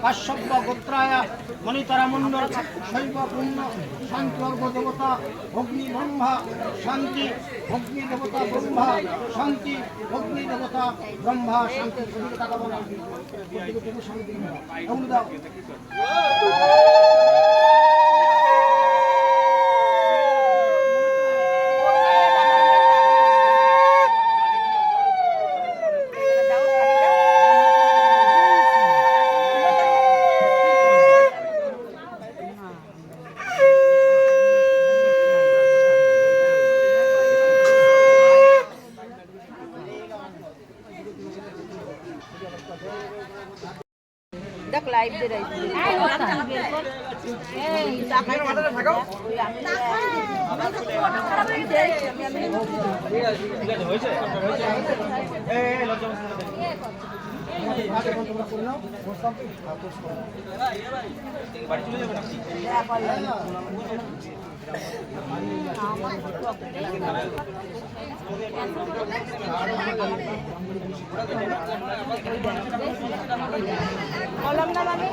কাশ্যপ গোত্রায় মণিতারা মণ্ডল শৈব পুণ্য শান্তি অর্ঘ দেবতা অগ্নি ব্রহ্মা শান্তি অগ্নি দেবতা ব্রহ্মা শান্তি অগ্নি দেবতা ব্রহ্মা শান্তি টাকা বলা দাও। দেখ লাইভ দে রাইট এই টাকা মাথায় থাকো হয়েছে এই লজ্জা বাড়ি চলে যাবে বললাম না মানে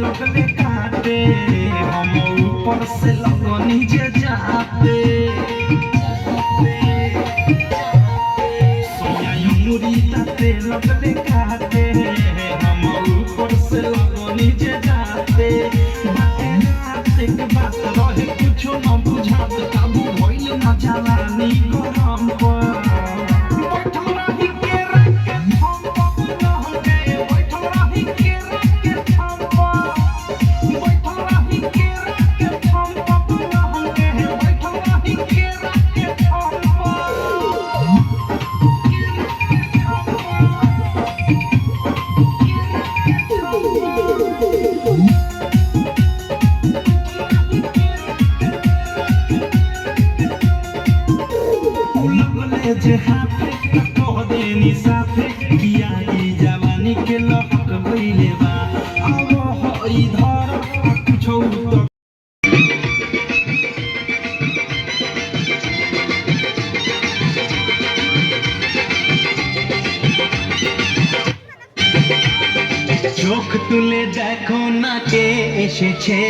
लगले काटे हम ऊपर से लगनी जे जाते सोया मुरी ताते लगले काटे हम ऊपर से लगनी जे जाते बाते रात के बात रहे कुछ न बुझात काबू होइल न जवानी गरम पर जे हाथे कह देनी साथे किया की जवानी के लहक भइले बा अब होई धर कुछो तो চোখ তুলে দেখো না কে এসেছে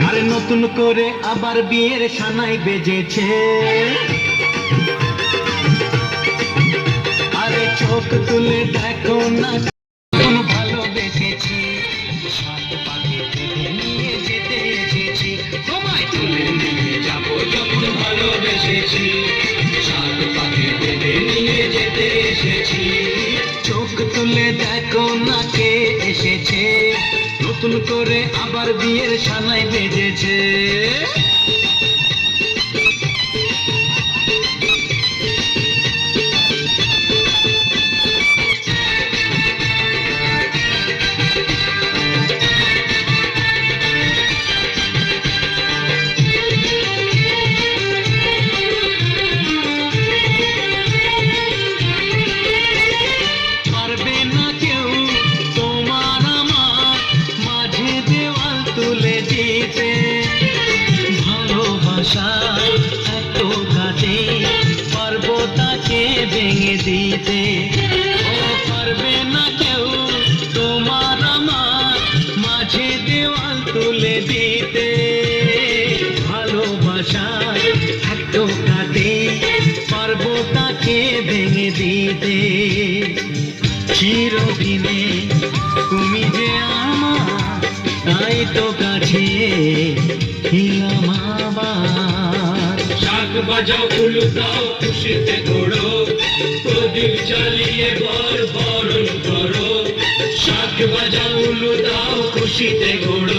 আরে নতুন করে আবার বিয়ের সানাই বেজেছে আরে চোখ তুলে দেখো না কোন ভালোবেসেছি সাত পাখি তুলে নিয়ে যেতে এসেছি তোমায় তুলে নিয়ে যাবো যখন ভালোবেসেছি সাত পাখি তুলে নিয়ে যেতে এসেছি চোখ তুলে দেখো না কে এসেছে, নতুন করে আবার বিয়ের সানাই বেজেছে। পারবে না কেউ তোমার আমার মাঝে দেওয়াল তুলে দিতে, ভালোবাসার এত কাটে পারবো তাকে ভেঙে দিতে। ও পারবে না কেউ তোমার আমার মাঝে দেওয়াল তুলে দিতে, ভালোবাসার এত কাটে পারবো তাকে ভেঙে দিতে। চিরদিনে তুমি যে আমার, তাই তো কাছে এলাম আবার। শাক বাজাও উলু দাও খুশিতে ঘোড়ো, প্রদীপ জ্বালিয়ে বরণ করো। শাক বাজাও উলু দাও খুশিতে ঘোড়ো,